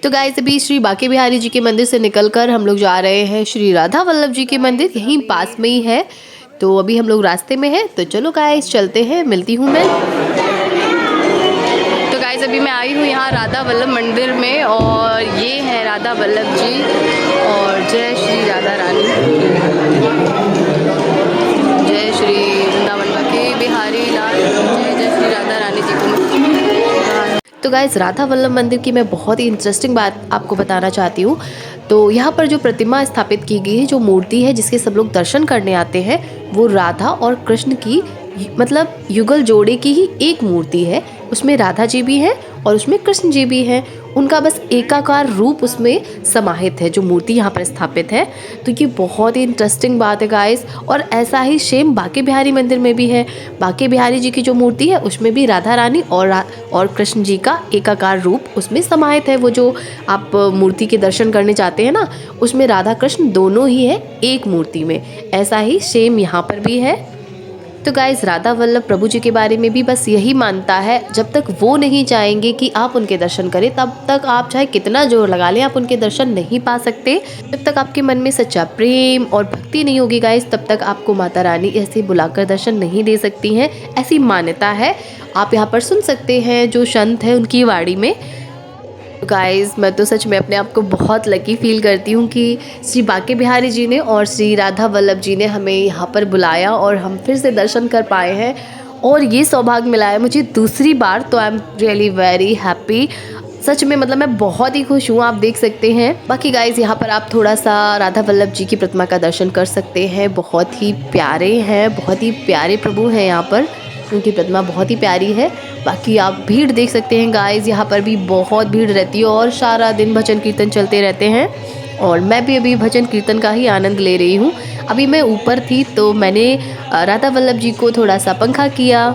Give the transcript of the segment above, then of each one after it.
तो गाइस अभी श्री बांके बिहारी जी के मंदिर से निकलकर हम लोग जा रहे हैं श्री राधा वल्लभ जी के मंदिर, यहीं पास में ही है। तो अभी हम लोग रास्ते में हैं, तो चलो गाइस चलते हैं, मिलती हूँ मैं। तो गाइस अभी मैं आई हूँ यहाँ राधा वल्लभ मंदिर में, और ये है राधा वल्लभ जी, और जय श्री राधा रानी, जय श्री वृंदावन बांके बिहारी लाल, जय जय श्री राधा रानी जी को। तो गाइस राधा वल्लभ मंदिर की मैं बहुत ही इंटरेस्टिंग बात आपको बताना चाहती हूँ। तो यहाँ पर जो प्रतिमा स्थापित की गई है, जो मूर्ति है जिसके सब लोग दर्शन करने आते हैं, वो राधा और कृष्ण की मतलब युगल जोड़े की ही एक मूर्ति है। उसमें राधा जी भी हैं और उसमें कृष्ण जी भी हैं। उनका बस एकाकार रूप उसमें समाहित है, जो मूर्ति यहाँ पर स्थापित है। तो ये बहुत ही इंटरेस्टिंग बात है गाइस। और ऐसा ही सेम बांके बिहारी मंदिर में भी है। बांके बिहारी जी की जो मूर्ति है उसमें भी राधा रानी और कृष्ण जी का एकाकार रूप उसमें समाहित है। वो जो आप मूर्ति के दर्शन करने जाते हैं ना, उसमें राधा कृष्ण दोनों ही है एक मूर्ति में। ऐसा ही सेम यहाँ पर भी है। तो गाइस राधा वल्लभ प्रभु जी के बारे में भी बस यही मानता है, जब तक वो नहीं चाहेंगे कि आप उनके दर्शन करें, तब तक आप चाहे कितना जोर लगा लें, आप उनके दर्शन नहीं पा सकते। जब तक आपके मन में सच्चा प्रेम और भक्ति नहीं होगी गाइस, तब तक आपको माता रानी ऐसे बुलाकर दर्शन नहीं दे सकती हैं, ऐसी मान्यता है। आप यहाँ पर सुन सकते हैं जो संत है उनकी वाणी में। गाइस मैं तो सच में अपने आप को बहुत लकी फील करती हूँ कि श्री बांके बिहारी जी ने और श्री राधा वल्लभ जी ने हमें यहाँ पर बुलाया और हम फिर से दर्शन कर पाए हैं, और ये सौभाग्य मिला है मुझे दूसरी बार। तो I am really very happy, सच में मतलब मैं बहुत ही खुश हूँ, आप देख सकते हैं। बाकी गाइस यहाँ पर आप थोड़ा सा राधा वल्लभ जी की प्रतिमा का दर्शन कर सकते हैं। बहुत ही प्यारे हैं, बहुत ही प्यारे प्रभु हैं यहाँ पर, उनकी प्रतिमा बहुत ही प्यारी है। बाकी आप भीड़ देख सकते हैं गाइस, यहाँ पर भी बहुत भीड़ रहती है और सारा दिन भजन कीर्तन चलते रहते हैं। और मैं भी अभी भजन कीर्तन का ही आनंद ले रही हूँ। अभी मैं ऊपर थी तो मैंने राधा वल्लभ जी को थोड़ा सा पंखा किया,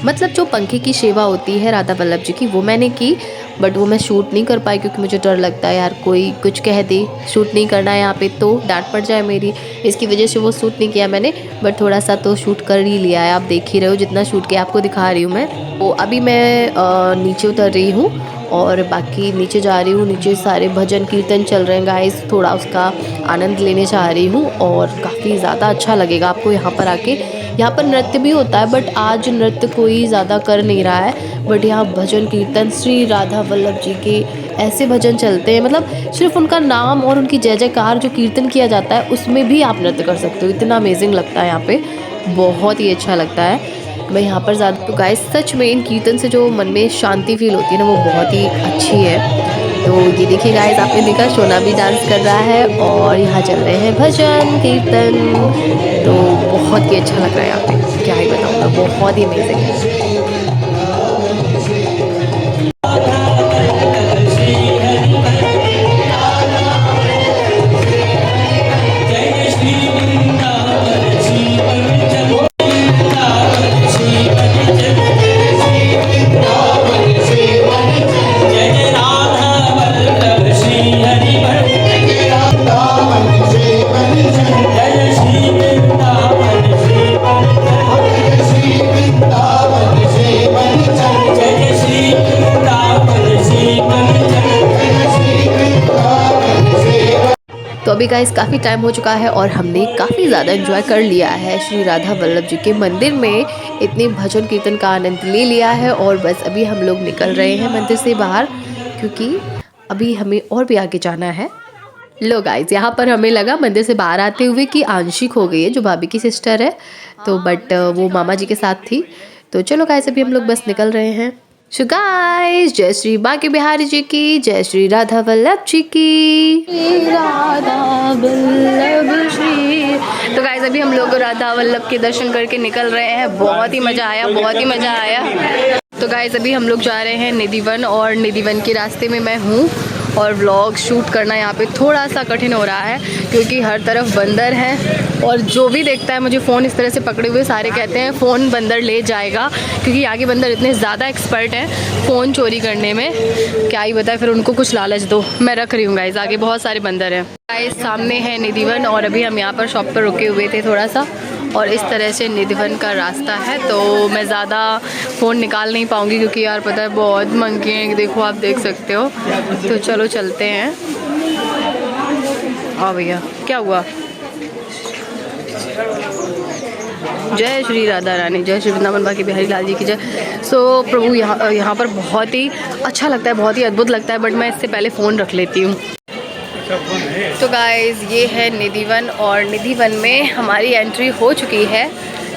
मतलब जो पंखे की सेवा होती है राधा वल्लभ जी की वो मैंने की। बट वो मैं शूट नहीं कर पाई क्योंकि मुझे डर लगता है यार कोई कुछ कह दे, शूट नहीं करना है यहाँ पे तो डांट पड़ जाए मेरी, इसकी वजह से वो शूट नहीं किया मैंने। बट थोड़ा सा तो शूट कर ही लिया है, आप देख ही रहे हो जितना शूट किया आपको दिखा रही हूँ मैं। तो अभी मैं नीचे उतर रही हूँ और बाकी नीचे जा रही हूँ। नीचे सारे भजन कीर्तन चल रहे हैं गाइस, थोड़ा उसका आनंद लेने चाह रही हूँ और काफ़ी ज़्यादा अच्छा लगेगा आपको यहाँ पर आके। यहाँ पर नृत्य भी होता है बट आज नृत्य कोई ज़्यादा कर नहीं रहा है, बट यहाँ भजन कीर्तन श्री राधा वल्लभ जी के ऐसे भजन चलते हैं, मतलब सिर्फ उनका नाम और उनकी जय जयकार जो कीर्तन किया जाता है उसमें भी आप नृत्य कर सकते हो। इतना अमेजिंग लगता है यहाँ पे, बहुत ही अच्छा लगता है। मैं यहाँ पर ज़्यादा तो गाइस सच में इन कीर्तन से जो मन में शांति फील होती है ना वो बहुत ही अच्छी है। तो ये देखिए गाइस, आपने देखा सोना भी डांस कर रहा है और यहाँ चल रहे हैं भजन कीर्तन, तो बहुत ही अच्छा लग रहा है यहाँ पे, क्या ही बताऊँगा, बहुत ही अमेजिंग है। तो अभी गाइस काफ़ी टाइम हो चुका है और हमने काफ़ी ज़्यादा एंजॉय कर लिया है श्री राधा वल्लभ जी के मंदिर में, इतने भजन कीर्तन का आनंद ले लिया है। और बस अभी हम लोग निकल रहे हैं मंदिर से बाहर, क्योंकि अभी हमें और भी आगे जाना है। लो गाइस, यहाँ पर हमें लगा मंदिर से बाहर आते हुए कि आंशिक हो गई है जो भाभी की सिस्टर है, तो बट वो मामा जी के साथ थी। तो चलो गाइस अभी हम लोग बस निकल रहे हैं। सो गाइस, जय श्री बांके बिहारी जी की, जय श्री राधा वल्लभ जी की, राधा वल्लभ श्री। तो गाइस अभी हम लोग राधा वल्लभ के दर्शन करके निकल रहे हैं। बहुत ही मज़ा आया, बहुत ही मज़ा आया। तो गाइस अभी हम लोग जा रहे हैं निधिवन, और निधिवन के रास्ते में मैं हूँ और व्लॉग शूट करना यहाँ पे थोड़ा सा कठिन हो रहा है क्योंकि हर तरफ बंदर हैं, और जो भी देखता है मुझे फ़ोन इस तरह से पकड़े हुए सारे कहते हैं फ़ोन बंदर ले जाएगा, क्योंकि यहाँ के बंदर इतने ज़्यादा एक्सपर्ट हैं फ़ोन चोरी करने में, क्या ही बताए। फिर उनको कुछ लालच दो, मैं रख रही हूँ गाइस, आगे बहुत सारे बंदर हैं। गाइस सामने है निधिवन और अभी हम यहाँ पर शॉप पर रुके हुए थे थोड़ा सा, और इस तरह से निधिवन का रास्ता है। तो मैं ज़्यादा फ़ोन निकाल नहीं पाऊँगी क्योंकि यार पता है बहुत मंकी हैं, देखो आप देख सकते हो। तो चलो चलते हैं। हाँ भैया, क्या हुआ? जय श्री राधा रानी, जय श्री वृंदावन बाकी बिहारी लाल जी की जय। सो प्रभु यहाँ पर बहुत ही अच्छा लगता है, बहुत ही अद्भुत लगता है। बट मैं इससे पहले फ़ोन रख लेती हूँ। तो गाइज़ ये है निधिवन और निधिवन में हमारी एंट्री हो चुकी है।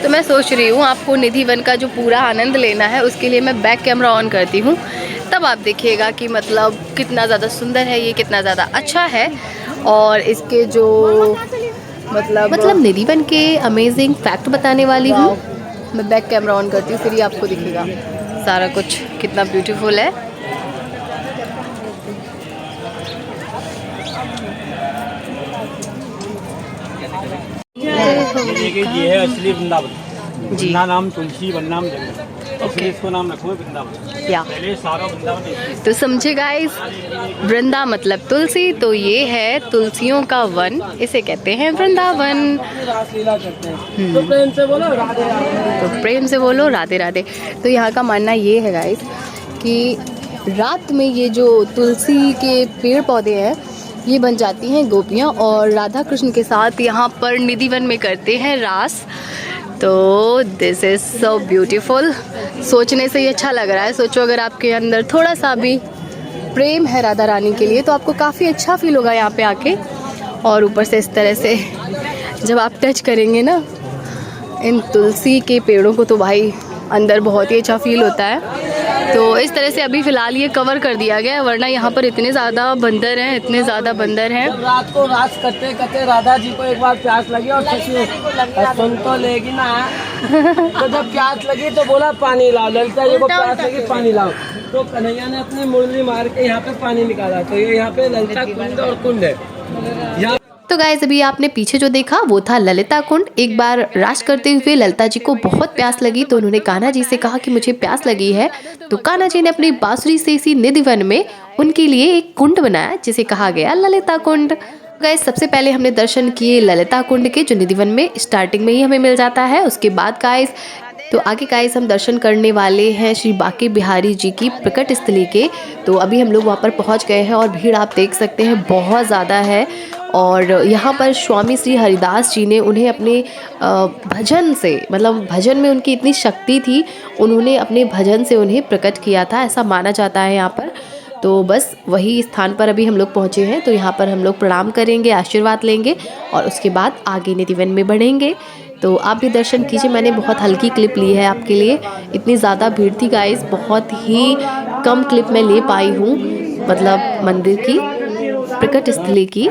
तो मैं सोच रही हूँ आपको निधिवन का जो पूरा आनंद लेना है उसके लिए मैं बैक कैमरा ऑन करती हूँ, तब आप देखिएगा कि मतलब कितना ज़्यादा सुंदर है ये, कितना ज़्यादा अच्छा है। और इसके जो मतलब निधिवन के अमेजिंग फैक्ट बताने वाली हूँ। मैं बैक कैमरा ऑन करती हूँ, फिर ही आपको दिखेगा सारा कुछ कितना ब्यूटीफुल है। ये है असली वृंदावन। वृंदा नाम तुलसी, वन नाम जंगल, इसलिए इसको नाम रखो वृंदावन। या पहले सारा वृंदावन। तो समझे गाइस, वृंदा मतलब तुलसी, तो ये है तुलसियों का वन, इसे कहते हैं वृंदावन। रासलीला करते हैं। तो प्रेम से बोलो राधे राधे। तो प्रेम से बोलो राधे राधे। तो यहाँ का मानना ये है गाइस कि रात में ये जो तुलसी के पेड़ पौधे हैं ये बन जाती हैं गोपियाँ, और राधा कृष्ण के साथ यहाँ पर निधिवन में करते हैं रास। तो दिस इज़ सो ब्यूटीफुल। सोचने से ही अच्छा लग रहा है। सोचो अगर आपके अंदर थोड़ा सा भी प्रेम है राधा रानी के लिए तो आपको काफ़ी अच्छा फील होगा यहाँ पे आके। और ऊपर से इस तरह से जब आप टच करेंगे ना इन तुलसी के पेड़ों को तो भाई अंदर बहुत ही अच्छा फील होता है। तो इस तरह से अभी फ़िलहाल ये कवर कर दिया गया है, वरना यहाँ पर इतने ज़्यादा बंदर हैं, इतने ज़्यादा बंदर हैं। रात को रास करते करते राधा जी को एक बार प्यास लगी और सुन तो लेगी ना। तो जब प्यास लगी तो बोला पानी लाओ। ललिता जी को प्यास लगी, पानी लाओ। तो कन्हैया ने अपनी मुरली मार के यहाँ पे पानी निकाला। तो ये यहाँ पे ललिता कुंड और कुंड है। तो गाइस अभी आपने पीछे जो देखा वो था ललिता कुंड। एक बार रास करते हुए ललिता जी को बहुत प्यास लगी तो उन्होंने कान्हा जी से कहा कि मुझे प्यास लगी है। तो कान्हा जी ने अपनी बांसुरी से इसी निधिवन में उनके लिए एक कुंड बनाया जिसे कहा गया ललिता कुंड। गाइस सबसे पहले हमने दर्शन किए ललिता कुंड के, जो निधिवन में स्टार्टिंग में ही हमें मिल जाता है। उसके बाद गाइस तो आगे गाइस हम दर्शन करने वाले हैं श्री बांके बिहारी जी की प्रकट स्थली के। तो अभी हम लोग वहाँ पर पहुँच गए हैं और भीड़ आप देख सकते हैं बहुत ज़्यादा है। और यहाँ पर स्वामी श्री हरिदास जी ने उन्हें अपने भजन से, मतलब भजन में उनकी इतनी शक्ति थी, उन्होंने अपने भजन से उन्हें प्रकट किया था, ऐसा माना जाता है यहाँ पर। तो बस वही स्थान पर अभी हम लोग पहुँचे हैं। तो यहाँ पर हम लोग प्रणाम करेंगे, आशीर्वाद लेंगे और उसके बाद आगे निधिवन में बढ़ेंगे। तो आप भी दर्शन कीजिए। मैंने बहुत हल्की क्लिप ली है आपके लिए, इतनी ज़्यादा भीड़ थी गाइस, बहुत ही कम क्लिप मैं ले पाई हूँ मतलब मंदिर की, प्रकट स्थली की।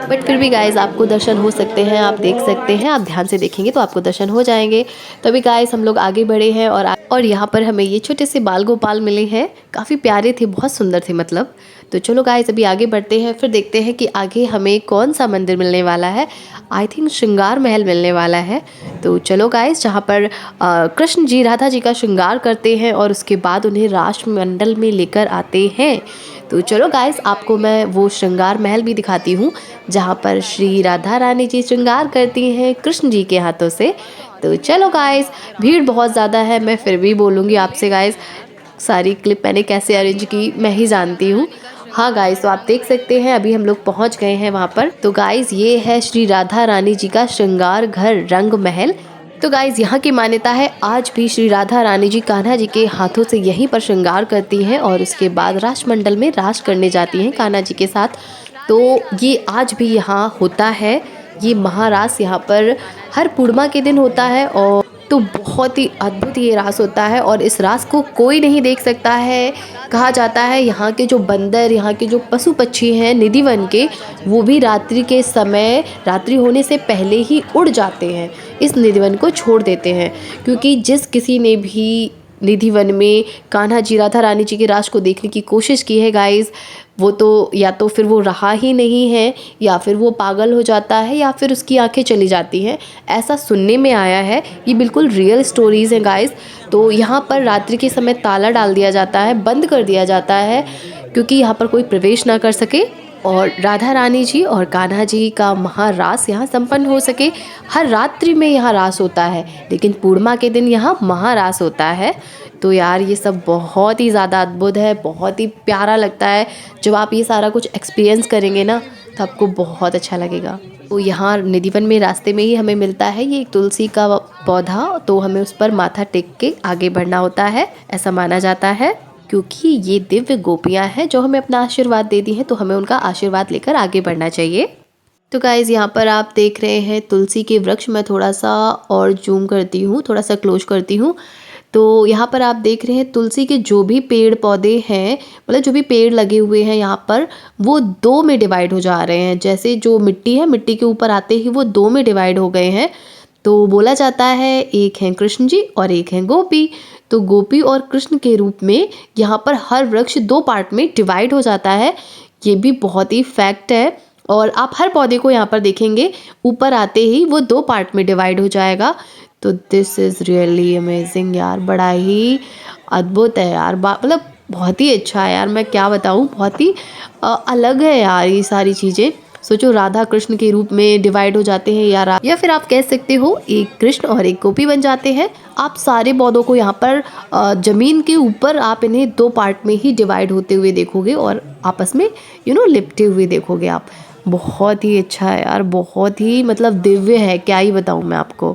बट फिर भी गाइस आपको दर्शन हो सकते हैं, आप देख सकते हैं, आप ध्यान से देखेंगे तो आपको दर्शन हो जाएंगे। तो अभी गाइस हम लोग आगे बढ़े हैं और यहाँ पर हमें ये छोटे से बाल गोपाल मिले हैं, काफ़ी प्यारे थे, बहुत सुंदर थे मतलब। तो चलो गाइस अभी आगे बढ़ते हैं, फिर देखते हैं कि आगे हमें कौन सा मंदिर मिलने वाला है। आई थिंक श्रृंगार महल मिलने वाला है। तो चलो गाइस, जहाँ पर कृष्ण जी राधा जी का श्रृंगार करते हैं और उसके बाद उन्हें राष्ट्रमंडल में लेकर आते हैं। तो चलो गाइस आपको मैं वो श्रृंगार महल भी दिखाती हूँ जहाँ पर श्री राधा रानी जी श्रृंगार करती हैं कृष्ण जी के हाथों से। तो चलो गाइस, भीड़ बहुत ज़्यादा है, मैं फिर भी बोलूँगी आपसे गाइस, सारी क्लिप मैंने कैसे अरेंज की मैं ही जानती हूँ। हाँ गाइस, तो आप देख सकते हैं अभी हम लोग पहुँच गए हैं वहाँ पर। तो गाइस ये है श्री राधा रानी जी का श्रृंगार घर रंग महल। तो गाइज यहाँ की मान्यता है आज भी श्री राधा रानी जी कान्हा जी के हाथों से यहीं पर श्रृंगार करती हैं और उसके बाद राष्ट्रमंडल में रास करने जाती हैं कान्हा जी के साथ। तो ये आज भी यहाँ होता है, ये महारास यहाँ पर हर पूर्णिमा के दिन होता है। और तो बहुत ही अद्भुत ये रास होता है और इस रास को कोई नहीं देख सकता है। कहा जाता है यहाँ के जो बंदर, यहाँ के जो पशु पक्षी हैं निधिवन के, वो भी रात्रि के समय, रात्रि होने से पहले ही उड़ जाते हैं, इस निधिवन को छोड़ देते हैं। क्योंकि जिस किसी ने भी निधिवन में कान्हा जी राधा रानी जी के रास को देखने की कोशिश की है गाइस, वो तो या तो फिर वो रहा ही नहीं है, या फिर वो पागल हो जाता है, या फिर उसकी आंखें चली जाती हैं, ऐसा सुनने में आया है। ये बिल्कुल रियल स्टोरीज़ हैं गाइस। तो यहाँ पर रात्रि के समय ताला डाल दिया जाता है, बंद कर दिया जाता है, क्योंकि यहाँ पर कोई प्रवेश ना कर सके। और राधा रानी जी और कान्हा जी का महारास यहाँ संपन्न हो सके। हर रात्रि में यहाँ रास होता है, लेकिन पूर्णिमा के दिन यहाँ महारास होता है। तो यार ये सब बहुत ही ज़्यादा अद्भुत है, बहुत ही प्यारा लगता है। जब आप ये सारा कुछ एक्सपीरियंस करेंगे ना, तो आपको बहुत अच्छा लगेगा। तो यहाँ निधिवन में रास्ते में ही हमें मिलता है ये एक तुलसी का पौधा, तो हमें उस पर माथा टेक के आगे बढ़ना होता है, ऐसा माना जाता है। क्योंकि ये दिव्य गोपियाँ हैं जो हमें अपना आशीर्वाद देती हैं, तो हमें उनका आशीर्वाद लेकर आगे बढ़ना चाहिए। तो गाइज़ यहाँ पर आप देख रहे हैं तुलसी के वृक्ष। मैं थोड़ा सा और जूम करती हूँ, थोड़ा सा क्लोज करती हूँ। तो यहाँ पर आप देख रहे हैं तुलसी के जो भी पेड़ पौधे हैं, मतलब जो भी पेड़ लगे हुए हैं यहाँ पर, वो दो में डिवाइड हो जा रहे हैं। जैसे जो मिट्टी है, मिट्टी के ऊपर आते ही वो दो में डिवाइड हो गए हैं। तो बोला जाता है एक हैं कृष्ण जी और एक हैं गोपी। तो गोपी और कृष्ण के रूप में यहाँ पर हर वृक्ष दो पार्ट में डिवाइड हो जाता है। ये भी बहुत ही फैक्ट है। और आप हर पौधे को यहाँ पर देखेंगे, ऊपर आते ही वो दो पार्ट में डिवाइड हो जाएगा। तो दिस इज़ रियली अमेजिंग यार, बड़ा ही अद्भुत है यार, मतलब बहुत ही अच्छा है यार। मैं क्या बताऊँ, बहुत ही अलग है यार ये सारी चीज़ें। सोचो राधा कृष्ण के रूप में डिवाइड हो जाते हैं या फिर आप कह सकते हो एक कृष्ण और एक गोपी बन जाते हैं। आप सारे पौधों को यहाँ पर ज़मीन के ऊपर आप इन्हें दो पार्ट में ही डिवाइड होते हुए देखोगे और आपस में लिपटे हुए देखोगे आप। बहुत ही अच्छा है यार, बहुत ही मतलब दिव्य है, क्या ही बताऊँ मैं आपको।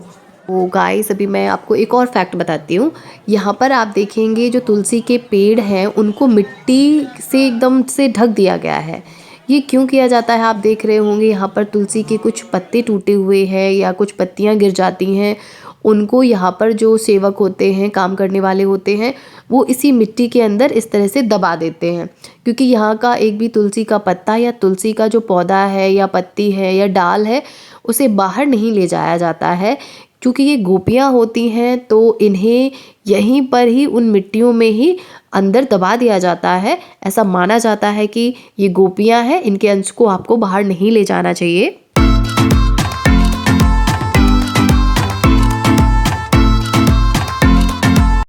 तो गाइस अभी मैं आपको एक और फैक्ट बताती हूँ। यहाँ पर आप देखेंगे जो तुलसी के पेड़ हैं उनको मिट्टी से एकदम से ढक दिया गया है। ये क्यों किया जाता है आप देख रहे होंगे, यहाँ पर तुलसी के कुछ पत्ते टूटे हुए हैं या कुछ पत्तियाँ गिर जाती हैं, उनको यहाँ पर जो सेवक होते हैं, काम करने वाले होते हैं, वो इसी मिट्टी के अंदर इस तरह से दबा देते हैं। क्योंकि यहाँ का एक भी तुलसी का पत्ता या तुलसी का जो पौधा है या पत्ती है या डाल है, उसे बाहर नहीं ले जाया जाता है। क्योंकि ये गोपियाँ होती हैं तो इन्हें यहीं पर ही उन मिट्टियों में ही अंदर दबा दिया जाता है। ऐसा माना जाता है कि ये गोपियाँ हैं, इनके अंश को आपको बाहर नहीं ले जाना चाहिए।